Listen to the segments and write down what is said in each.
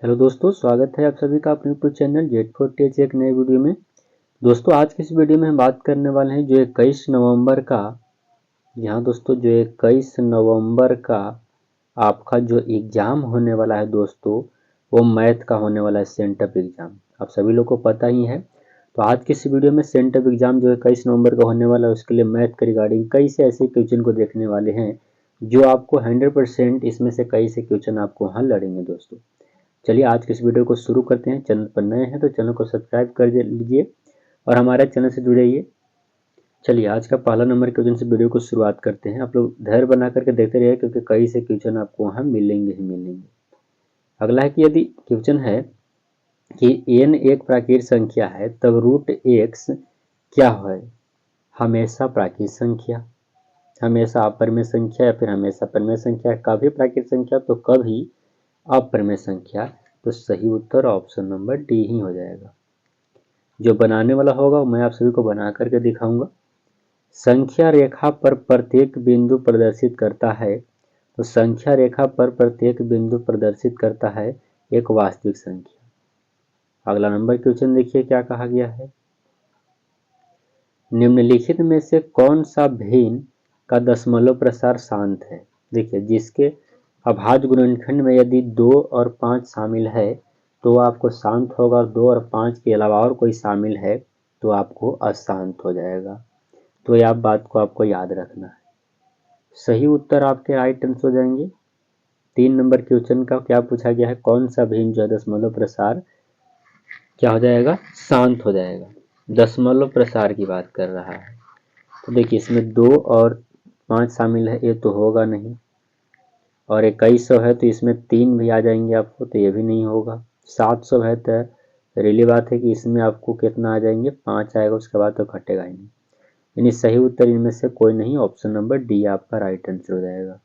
Hello दोस्तों, स्वागत है आप सभी का अपने यूट्यूब चैनल जेट फोर टेच एक नए वीडियो में। दोस्तों आज की इस वीडियो में हम बात करने वाले हैं जो 21 नवंबर का, यहाँ दोस्तों जो 21 नवंबर का आपका जो एग्ज़ाम होने वाला है दोस्तों, वो मैथ का होने वाला है सेंटअप एग्ज़ाम। आप सभी लोग को पता ही है। तो आज की इस वीडियो में सेंटअप एग्ज़ाम जो 21 नवंबर का होने वाला है उसके लिए मैथ के रिगार्डिंग कई से ऐसे क्वेश्चन को देखने वाले हैं जो आपको 100% इसमें से कई से क्वेश्चन आपको वहाँ लड़ेंगे दोस्तों। चलिए आज के इस वीडियो को शुरू करते हैं। चैनल पर नए हैं तो चैनल को सब्सक्राइब कर लीजिए और हमारे चैनल से जुड़े रहिए। चलिए आज का पहला नंबर क्वेश्चन से वीडियो को शुरुआत करते हैं। आप लोग धैर्य बना करके देखते रहिए क्योंकि कई से क्वेश्चन आपको वहाँ मिलेंगे ही मिलेंगे। अगला है कि यदि क्वेश्चन है कि n एक प्राकृत संख्या है तब रूट x क्या है? हमेशा प्राकृत संख्या, हमेशा अपरिमेय संख्या या फिर हमेशा परिमेय संख्या, कभी प्राकृत संख्या तो कभी अपरिमेय संख्या। तो सही उत्तर ऑप्शन नंबर डी ही हो जाएगा। जो बनाने वाला होगा मैं आप सभी को बना करके दिखाऊंगा। संख्या रेखा पर प्रत्येक बिंदु प्रदर्शित करता है, तो संख्या रेखा पर प्रत्येक बिंदु प्रदर्शित करता है एक वास्तविक संख्या। अगला नंबर क्वेश्चन देखिए क्या कहा गया है। निम्नलिखित में से कौन सा भिन्न का दशमलव प्रसार शांत है? देखिए जिसके अभाज्य गुणनखंड में यदि 2 और 5 शामिल है तो आपको शांत होगा, और 2 और 5 के अलावा और कोई शामिल है तो आपको अशांत हो जाएगा। तो यह बात को आपको याद रखना है। सही उत्तर आपके राइट आंसर हो जाएंगे। 3 नंबर क्वेश्चन का क्या पूछा गया है, कौन सा भिन्न जो दशमलव प्रसार क्या हो जाएगा? शांत हो जाएगा। दशमलव प्रसार की बात कर रहा है। तो देखिए इसमें 2 और 5 शामिल है, ये तो होगा नहीं। और 2100 है तो इसमें 3 भी आ जाएंगे आपको, तो ये भी नहीं होगा। 700 है तो रियली बात है कि इसमें आपको कितना आ जाएंगे? 5 आएगा, उसके बाद तो घटेगा ही नहीं। यानी सही उत्तर इनमें से कोई नहीं, ऑप्शन नंबर डी आपका राइट आंसर हो जाएगा।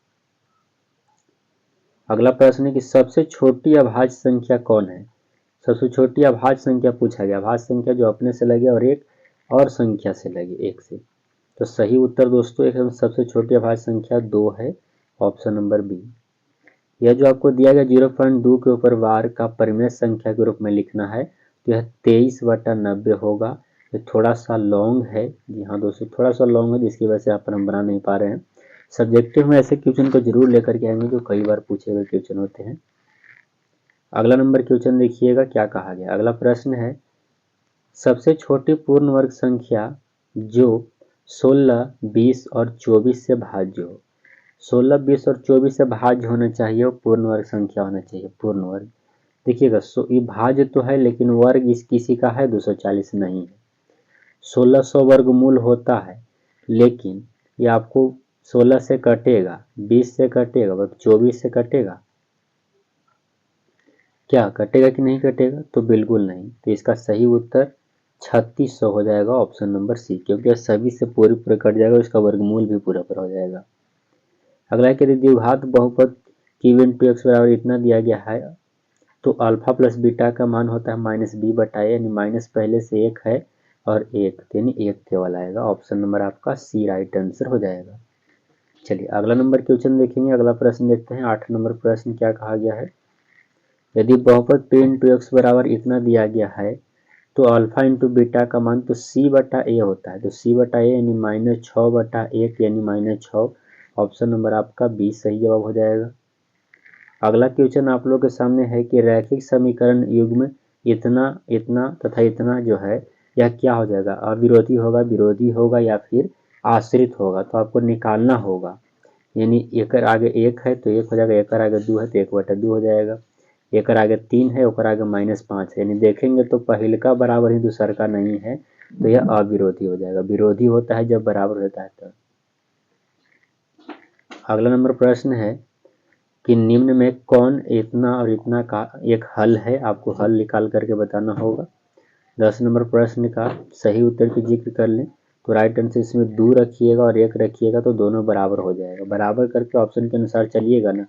अगला प्रश्न है कि सबसे छोटी अभाज्य संख्या कौन है? सबसे छोटी अभाज्य संख्या पूछा गया, अभाज्य संख्या जो अपने से लगे और एक और संख्या से लगे, एक से। तो सही उत्तर दोस्तों एकदम सबसे छोटी अभाज्य संख्या 2 है, ऑप्शन नंबर बी। यह जो आपको दिया गया 0.2 के ऊपर वार का परिमेय संख्या के रूप में लिखना है, तो यह 23/90 होगा। ये थोड़ा सा लॉन्ग है, जी हाँ दोस्तों थोड़ा सा लॉन्ग है, जिसकी वजह से यहाँ पर हम बना नहीं पा रहे हैं। सब्जेक्टिव में ऐसे क्वेश्चन को जरूर लेकर के आएंगे जो कई बार पूछे हुए क्वेश्चन होते हैं। अगला नंबर क्वेश्चन देखिएगा क्या कहा गया। अगला प्रश्न है सबसे छोटी पूर्ण वर्ग संख्या जो 16, 20 और 24 से भाज्य हो। 16, 20 और 24 से भाज्य होना चाहिए, वो पूर्ण वर्ग संख्या होना चाहिए। पूर्ण वर्ग देखिएगा, ये भाज्य तो है लेकिन वर्ग इस किसी का है 240 नहीं है। 1600 वर्गमूल होता है, लेकिन ये आपको 16 से कटेगा, 20 से कटेगा, 24 से कटेगा। क्या कटेगा कि नहीं कटेगा? तो बिल्कुल नहीं। तो इसका सही उत्तर 3600 हो जाएगा, ऑप्शन नंबर सी, क्योंकि सभी से पूरे कट जाएगा, इसका वर्गमूल भी पूरा हो जाएगा। अगला यदि द्विघात बहुपद q × x बराबर इतना दिया गया है तो अल्फा प्लस बीटा का मान होता है -b/a, यानी माइनस पहले से 1 है और 1 यानी 1 केवल आएगा। ऑप्शन नंबर आपका सी राइट आंसर हो जाएगा। चलिए अगला नंबर क्वेश्चन देखेंगे। अगला प्रश्न देखते हैं। 8 नंबर प्रश्न क्या कहा गया है। यदि बहुपद p × x बराबर इतना दिया गया है तो अल्फा × बीटा का मान तो c/a होता है, तो c/a यानी -6/1 यानी -6। ऑप्शन नंबर आपका बी सही जवाब हो जाएगा। अगला क्वेश्चन आप लोग के सामने है कि रैखिक समीकरण युग्म इतना इतना तथा इतना जो है यह क्या हो जाएगा? अविरोधी होगा, विरोधी होगा या फिर आश्रित होगा? तो आपको निकालना होगा। यानी एक आगे 1 है तो 1 हो जाएगा, एक आगे 2 है तो 1/2 हो जाएगा, एक आगे 3 है और आगे -5 है। यानी देखेंगे तो पहले का बराबर ही दूसर का नहीं है, तो यह अविरोधी हो जाएगा। विरोधी होता है जब बराबर होता है तब। अगला नंबर प्रश्न है कि निम्न में कौन इतना और इतना का एक हल है? आपको हल निकाल करके बताना होगा। 10 नंबर प्रश्न का सही उत्तर की जिक्र कर लें तो राइट आंसर इसमें 2 रखिएगा और 1 रखिएगा तो दोनों बराबर हो जाएगा। बराबर करके ऑप्शन के अनुसार चलिएगा ना,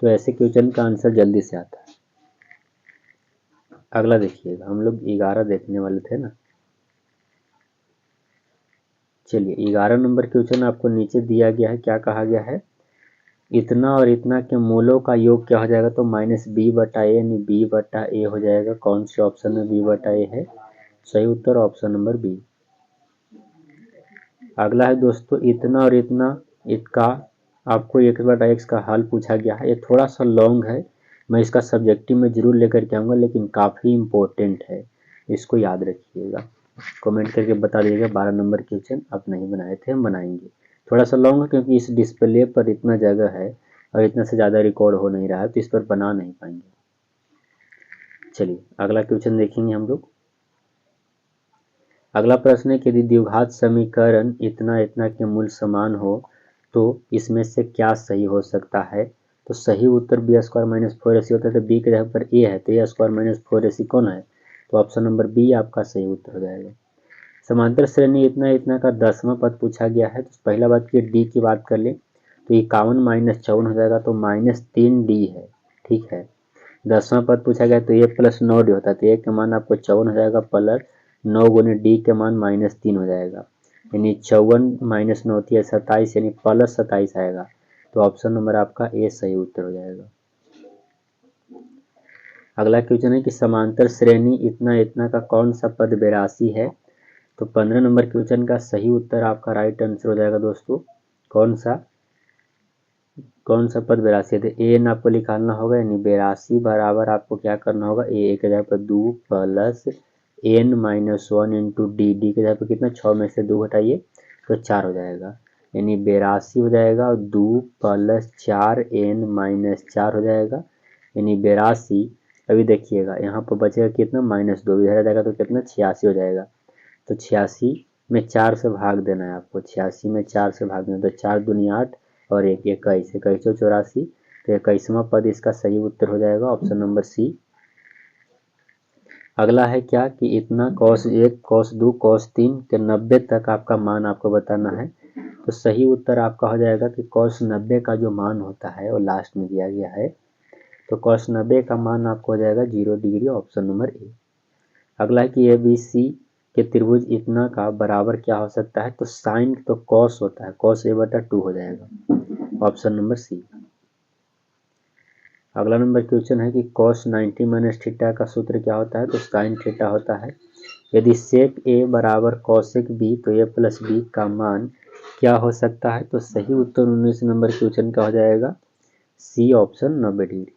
तो ऐसे क्वेश्चन का आंसर जल्दी से आता है। अगला देखिएगा, हम लोग 11 देखने वाले थे ना। चलिए 11 नंबर क्वेश्चन आपको नीचे दिया गया है। क्या कहा गया है? इतना और इतना के मूलों का योग क्या हो जाएगा, तो -b/a यानी b/a हो जाएगा। कौन से ऑप्शन में b/a है? सही उत्तर ऑप्शन नंबर बी। अगला है दोस्तों इतना और इतना, इसका आपको x/x का हल पूछा गया है। ये थोड़ा सा लॉन्ग है, मैं इसका सब्जेक्टिव में जरूर लेकर के आऊँगा, लेकिन काफ़ी इम्पोर्टेंट है, इसको याद रखिएगा। कमेंट करके बता दीजिएगा 12 नंबर क्वेश्चन आप नहीं बनाए थे, हम बनाएंगे। थोड़ा सा लॉन्ग है क्योंकि इस डिस्प्ले पर इतना जगह है और इतना से ज़्यादा रिकॉर्ड हो नहीं रहा है, तो इस पर बना नहीं पाएंगे। चलिए अगला क्वेश्चन देखेंगे हम लोग। अगला प्रश्न है कि यदि द्विघात समीकरण इतना इतना के मूल समान हो तो इसमें से क्या सही हो सकता है? तो सही उत्तर b² - 4ac होता है। तो b की जगह पर a है, तो a² - 4ac कौन है? तो ऑप्शन नंबर बी आपका सही उत्तर हो जाएगा। समांतर श्रेणी इतना इतना का 10वां पद पूछा गया है। तो पहला बात की डी की बात कर ले तो 51 - 54 हो जाएगा, तो -3d है। ठीक है, 10वां पद पूछा गया तो a + 9d होता है, तो a का मान आपको 54 हो जाएगा, प्लस 9 गुने d के मान -3 हो जाएगा, यानी 54 - 9 होती है 27, यानी प्लस 27 आएगा। तो ऑप्शन नंबर आपका ए सही उत्तर हो जाएगा। अगला क्वेश्चन है कि समांतर श्रेणी इतना इतना का कौन सा पद 82 है? तो 15 नंबर क्वेश्चन का सही उत्तर आपका राइट आंसर हो जाएगा दोस्तों। कौन सा पद 82 है? तो एन आपको निकालना होगा, यानी 82 बराबर आपको क्या करना होगा, ए के जगह पर 2 प्लस n - 1 इंटू डी की जगह पर कितना, 6 में से 2 घटाइए तो 4 हो जाएगा, यानी 82 हो जाएगा और 2 प्लस 4 n - 4 हो जाएगा, यानी 82। अभी देखिएगा यहाँ पर बचेगा कितना, -2 इधर आ जाएगा तो कितना 86 हो जाएगा। तो 86 में 4 से भाग देना है आपको, 86 में 4 से भाग देना, तो 4 दूनी 8 और 1 21, 2184। तो 21वां पद इसका सही उत्तर हो जाएगा, ऑप्शन नंबर सी। अगला है क्या कि इतना cos 1 cos 2 cos 3 के 90 तक आपका मान आपको बताना है। तो सही उत्तर आपका हो जाएगा कि cos 90 का जो मान होता है वो लास्ट में दिया गया है, तो cos 90 का मान आपको हो जाएगा 0 डिग्री, ऑप्शन नंबर ए। अगला है कि ABC के त्रिभुज इतना का बराबर क्या हो सकता है? तो साइन तो cos होता है, cos a/2 हो जाएगा, ऑप्शन नंबर सी। अगला नंबर क्वेश्चन है कि cos 90 - थीटा का सूत्र क्या होता है? तो साइन थीटा होता है। यदि sec a बराबर cosec b तो a + b का मान क्या हो सकता है? तो सही उत्तर 19 नंबर क्वेश्चन का हो जाएगा सी, ऑप्शन 90 डिग्री।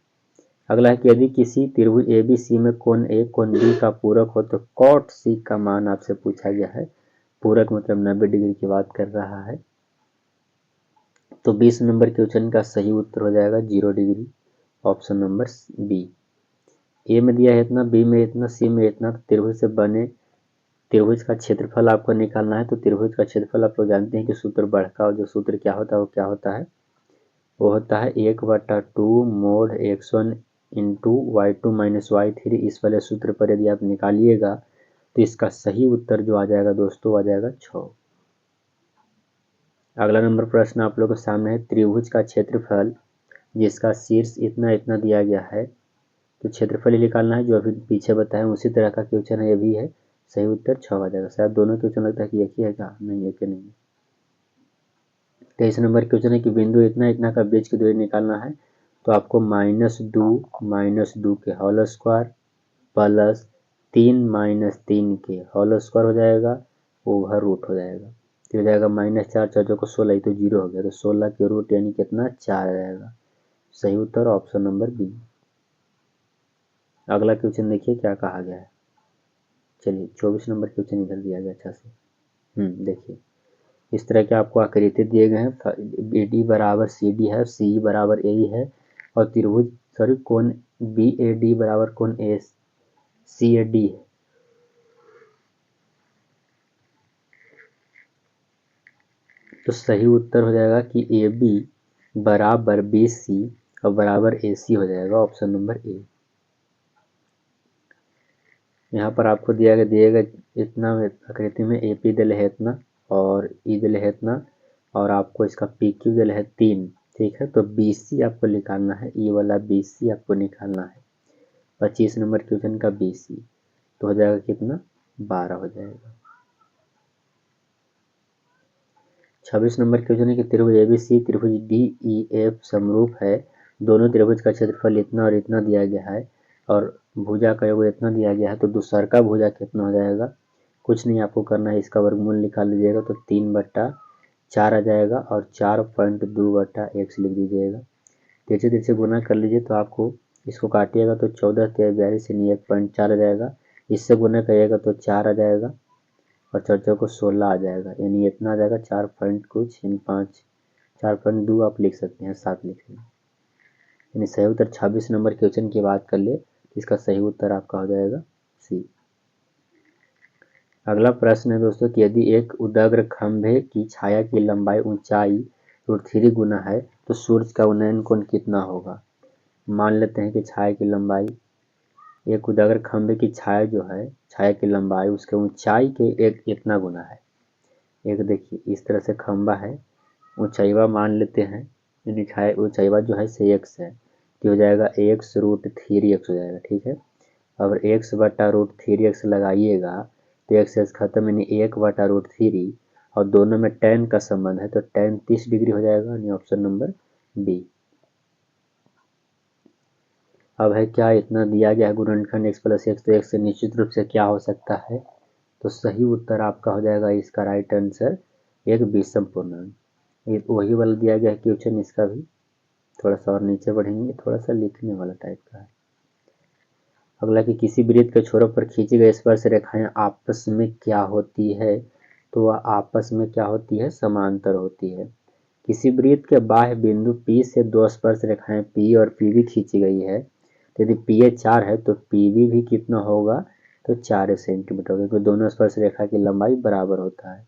अगला है कि यदि किसी त्रिभुज ABC में कोण A कोण B का पूरक हो तो cot C का मान आपसे पूछा गया है। पूरक मतलब 90 डिग्री की बात कर रहा है। तो 20 नंबर क्वेश्चन का सही उत्तर हो जाएगा 0 डिग्री, ऑप्शन नंबर बी। ए में दिया है इतना, बी में इतना, सी में इतना। तो त्रिभुज से बने त्रिभुज का क्षेत्रफल आपको निकालना है। तो त्रिभुज का क्षेत्रफल आप लोग जानते हैं कि सूत्र बढ़का और जो सूत्र क्या होता है वो क्या होता है, वो होता है 1/2 mod x1 into y2 - y3। इस वाले सूत्र पर यदि आप निकालिएगा तो इसका सही उत्तर जो आ जाएगा दोस्तों आ जाएगा 6। अगला नंबर प्रश्न आप लोगों के सामने है, त्रिभुज का क्षेत्रफल जिसका शीर्ष इतना इतना दिया गया है, तो क्षेत्रफल ही निकालना है, जो अभी पीछे बताए उसी तरह का क्वेश्चन है, ये भी है। सही उत्तर 6 आ जाएगा। शायद दोनों क्वेश्चन लगता है कि एक ही है क्या? नहीं, एक ही नहीं। 23 नंबर क्वेश्चन है कि बिंदु इतना इतना का बीच की दूरी निकालना है। तो आपको -2 के होल स्क्वायर प्लस 3 - 3 के होल स्क्वायर हो जाएगा, ओवर रूट हो जाएगा। तो हो जाएगा -4 4 को 16, तो 0 हो गया, तो 16 के रूट यानी कितना 4 आ जाएगा। सही उत्तर ऑप्शन नंबर बी। अगला क्वेश्चन देखिए क्या कहा गया है। चलिए 24 नंबर क्वेश्चन इधर दिया गया अच्छा से। देखिए इस तरह के आपको आकृति दिए गए हैं। BD बराबर CD है, CE बराबर AE है और त्रिभुज कोण BAD बराबर कोण CAD है। तो सही उत्तर हो जाएगा कि AB बराबर BC और बराबर AC हो जाएगा, ऑप्शन नंबर ए। यहाँ पर आपको दिएगा इतना आकृति में AP दिल है इतना और E दिल है इतना और आपको इसका PQ दिल है 3। ठीक है, तो BC आपको निकालना है, ये वाला BC आपको निकालना है। 25 नंबर क्वेश्चन का BC तो हो जाएगा कितना 12 हो जाएगा। 26 नंबर क्वेश्चन है कि त्रिभुज ABC त्रिभुज DEF समरूप है, दोनों त्रिभुज का क्षेत्रफल इतना और इतना दिया गया है और भुजा का योग इतना दिया गया है, तो दूसरा भुजा कितना हो जाएगा। कुछ नहीं आपको करना है, इसका वर्गमूल निकाल लीजिएगा तो 3/4 आ जाएगा और 4.2/x लिख दीजिएगा। तिरछे गुना कर लीजिए तो आपको इसको काटिएगा तो 14 × 42 यानी 1.4 आ जाएगा। इससे गुना करिएगा तो 4 आ जाएगा और 4 को 16 आ जाएगा, यानी इतना आ जाएगा 4 पॉइंट कुछ यानी 5 4.2 आप लिख सकते हैं, 7 लिखेंगे। यानी सही उत्तर 26 नंबर क्वेश्चन की बात कर ले, इसका सही उत्तर आपका हो जाएगा सी। अगला प्रश्न है दोस्तों कि यदि एक उदग्र खंभे की छाया की लंबाई ऊंचाई √3 गुना है तो सूर्य का उन्नयन कोण कितना होगा। मान लेते हैं कि छाया की लंबाई, एक उदग्र खंभे की छाया जो है, छाया की लंबाई उसके ऊंचाई के एक इतना गुना है। एक देखिए इस तरह से खंभा है, ऊंचाईवा मान लेते हैं, यानी छाया ऊंचाईवा जो है से x है, तो हो जाएगा x √3x हो जाएगा। ठीक है, अगर x/√3x लगाइएगा तो x खत्म, यानी 1/√3 और दोनों में tan का संबंध है तो tan 30 डिग्री हो जाएगा, यानी ऑप्शन नंबर बी। अब है क्या, इतना दिया गया है गुणनखंड x + x, तो x से निश्चित रूप से क्या हो सकता है, तो सही उत्तर आपका हो जाएगा इसका राइट आंसर एक विषम पूर्णांक। वही वाला दिया गया है क्वेश्चन, इसका भी थोड़ा सा और नीचे बढ़ेंगे, थोड़ा सा लिखने वाला टाइप का है। अगला कि किसी वृत्त के छोरों पर खींची गई स्पर्श रेखाएं आपस में क्या होती है, तो वह आपस में क्या होती है, समांतर होती है। किसी वृत्त के बाह्य बिंदु P से दो स्पर्श रेखाएं P और PB खींची गई है, तो यदि PA 4 है तो PB भी कितना होगा, तो 4 सेंटीमीटर होगा, क्योंकि दोनों स्पर्श रेखा की लंबाई बराबर होता है।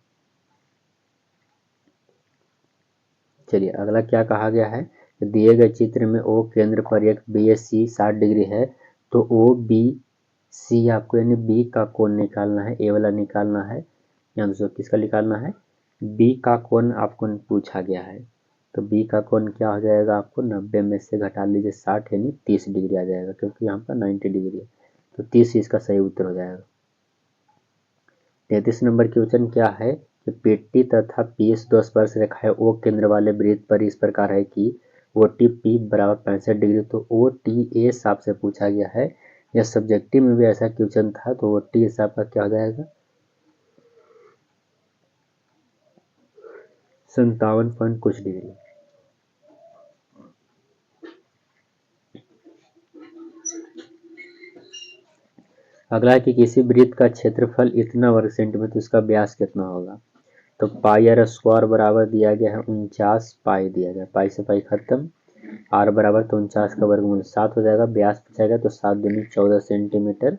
चलिए अगला क्या कहा गया है, दिए गए चित्र में O केंद्र पर एक BC 60 डिग्री है, तो OBC आपको यानी B का कोण निकालना है, ए वाला निकालना है, या दूसरा किसका निकालना है, B का कोण आपको पूछा गया है। तो B का कोण क्या हो जाएगा, आपको 90 में से घटा लीजिए 60 यानी 30 डिग्री आ जाएगा, क्योंकि यहाँ पर 90 डिग्री है, तो 30 इसका सही उत्तर हो जाएगा। 33 नंबर क्वेश्चन क्या है कि पेटी तथा पीएस दो स्पर्श रेखाएं ओ केंद्र वाले वृत्त पर इस प्रकार है कि OTP बराबर 65 डिग्री, तो OTS आपसे पूछा गया है, या सब्जेक्टिव में भी ऐसा क्वेश्चन था, तो OTS आपका क्या हो जाएगा 57 पॉइंट कुछ डिग्री। अगला है कि किसी वृत्त का क्षेत्रफल इतना वर्ग सेंटीमीटर, तो इसका व्यास कितना होगा, तो πr² बराबर दिया गया है 49 पाई दिया गया, पाई से पाई खत्म, r बराबर तो 49 का वर्गमूल 7 हो जाएगा, व्यास पूछाएगा तो 7 दूनी 14 सेंटीमीटर,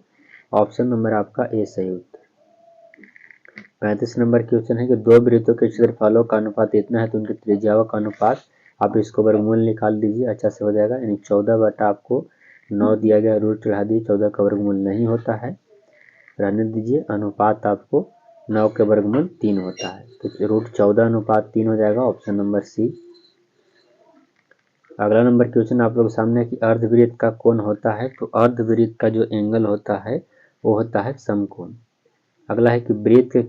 ऑप्शन नंबर आपका ए सही उत्तर। 35 नंबर क्वेश्चन है कि दो वृत्तों के क्षेत्रफलों का अनुपात इतना है तो उनकी त्रिज्याओं का अनुपात, आप इसको वर्गमूल निकाल दीजिए, अच्छा से हो जाएगा, यानी 14 आपको 9 दिया गया, रूट चढ़ा दीजिए, 14 का वर्गमूल नहीं होता है, रहने दीजिए, अनुपात आपको 9 के वर्गमूल 3 होता है, तो √14/3 हो जाएगा, ऑप्शन नंबर सी। अगला नंबर क्वेश्चन आप लोग सामने कि अर्धवृत्त का कोण होता है, तो अर्धवृत्त का जो एंगल होता है वो होता है समकोण। अगला है कि वृत्त के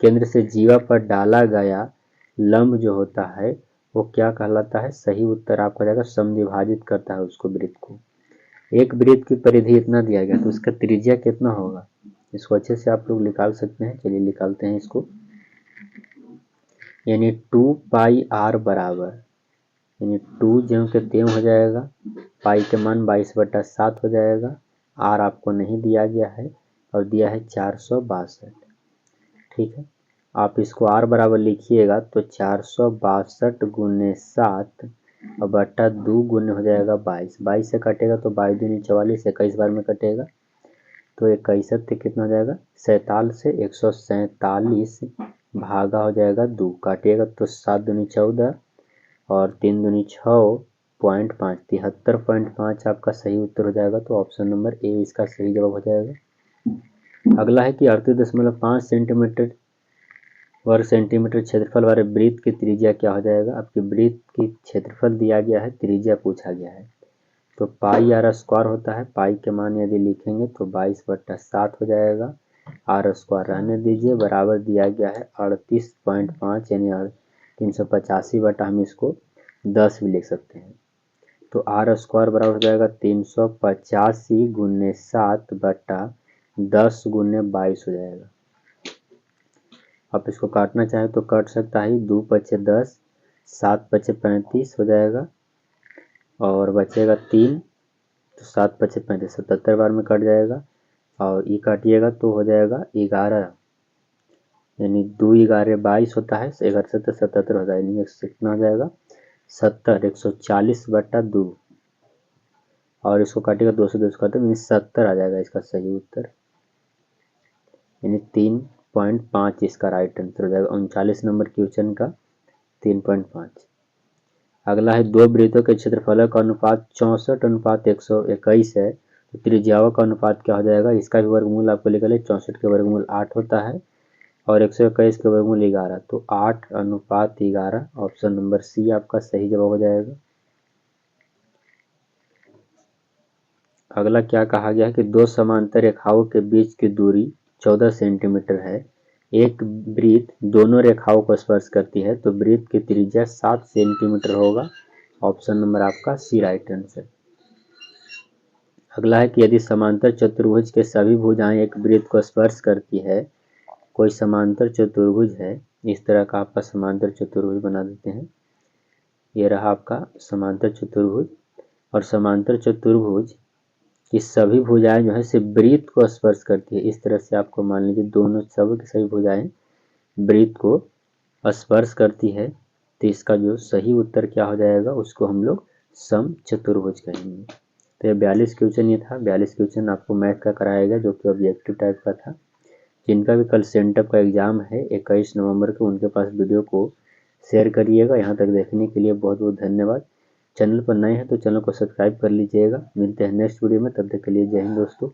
केंद्र से जीवा पर डाला गया लंब जो होता है वो क्या कहलाता है, सही उत्तर आपका जाएगा समद्विभाजित करता है उसको वृत्त को। एक वृत्त की परिधि इतना दिया गया तो उसका त्रिज्या कितना होगा, इसको अच्छे से आप लोग निकाल सकते हैं, चलिए निकालते हैं इसको, यानी 2πr बराबर, यानी 2 ज्यों के त्यों हो जाएगा, पाई के मान 22/7 हो जाएगा, आर आपको नहीं दिया गया है और दिया है 462। ठीक है, आप इसको आर बराबर लिखिएगा तो 462 × 7 और बटा 2 गुने हो जाएगा 22, 22 से कटेगा तो 22 दूनी 44, 21 बार में कटेगा तो 21 से कितना हो जाएगा 47 से 147 भागा हो जाएगा 2, काटिएगा तो 7 दूनी 14 और 3 दूनी 6.5, 73.5 आपका सही उत्तर हो जाएगा, तो ऑप्शन नंबर ए इसका सही जवाब हो जाएगा। अगला है कि 38.5 सेंटीमीटर वर्ग सेंटीमीटर क्षेत्रफल वाले वृत्त की त्रिज्या क्या हो जाएगा, आपकी वृत्त की क्षेत्रफल दिया गया है, त्रिज्या पूछा गया है, तो πr² होता है, पाई के मान यदि लिखेंगे तो 22/7 हो जाएगा, आर स्क्वायर रहने दीजिए, बराबर दिया गया है 38.5 यानी 385 बटा हम इसको 10 भी लिख सकते हैं। तो आर स्क्वायर बराबर हो जाएगा 385 गुने 7 बटा 10 गुने 22 हो जाएगा। आप इसको काटना चाहें तो काट सकता है, 2 पचे 10, 7 पचे 35 हो जाएगा और बचेगा 3, तो 7 पचे 35, 77 बार में कट जाएगा और ये काटिएगा तो हो जाएगा 11, यानी 2 11 22 होता है, 11 से 77 हो जाएगा, यानी कितना हो जाएगा 70, 140 बटा 2 और इसको काटिएगा 2 से 2 काटे यानी 70 आ जाएगा इसका सही उत्तर, यानी 3.5 इसका राइट आंसर हो जाएगा। 39 नंबर क्वेश्चन का 3.5। अगला है दो वृत्तों के क्षेत्रफल का अनुपात 64:121 है, तो त्रिज्याओं का अनुपात क्या हो जाएगा? इसका भी वर्गमूल आपको लिखा है, 64 के वर्गमूल 8 होता है और 121 के वर्गमूल 11, तो 8:11 ऑप्शन नंबर सी आपका सही जवाब हो जाएगा। अगला क्या कहा गया है कि दो समांतर रेखाओं के बीच की दूरी 14 सेंटीमीटर है, एक वृत्त दोनों रेखाओं को स्पर्श करती है, तो वृत्त की त्रिज्या 7 सेंटीमीटर होगा, ऑप्शन नंबर आपका सी राइट आंसर। अगला है कि यदि समांतर चतुर्भुज के सभी भुजाएं एक वृत्त को स्पर्श करती है, कोई समांतर चतुर्भुज है, इस तरह का आपका समांतर चतुर्भुज बना देते हैं, ये रहा आपका समांतर चतुर्भुज, और समांतर चतुर्भुज की सभी भुजाएं जो है सिर्फ वृत्त को स्पर्श करती है, इस तरह से आपको मान लीजिए दोनों सब की सभी भुजाएं वृत्त को स्पर्श करती है, तो इसका जो सही उत्तर क्या हो जाएगा उसको हम लोग सम चतुर्भुज कहेंगे। तो ये 42 क्वेश्चन ये था। 42 क्वेश्चन आपको मैथ का कराया गया जो कि ऑब्जेक्टिव टाइप का था। जिनका भी कल सेंटअप का एग्जाम है 21 नवंबर को, उनके पास वीडियो को शेयर करिएगा। यहाँ तक देखने के लिए बहुत बहुत धन्यवाद। चैनल पर नए हैं तो चैनल को सब्सक्राइब कर लीजिएगा। मिलते हैं नेक्स्ट वीडियो में, तब तक के लिए जय हिंद दोस्तों।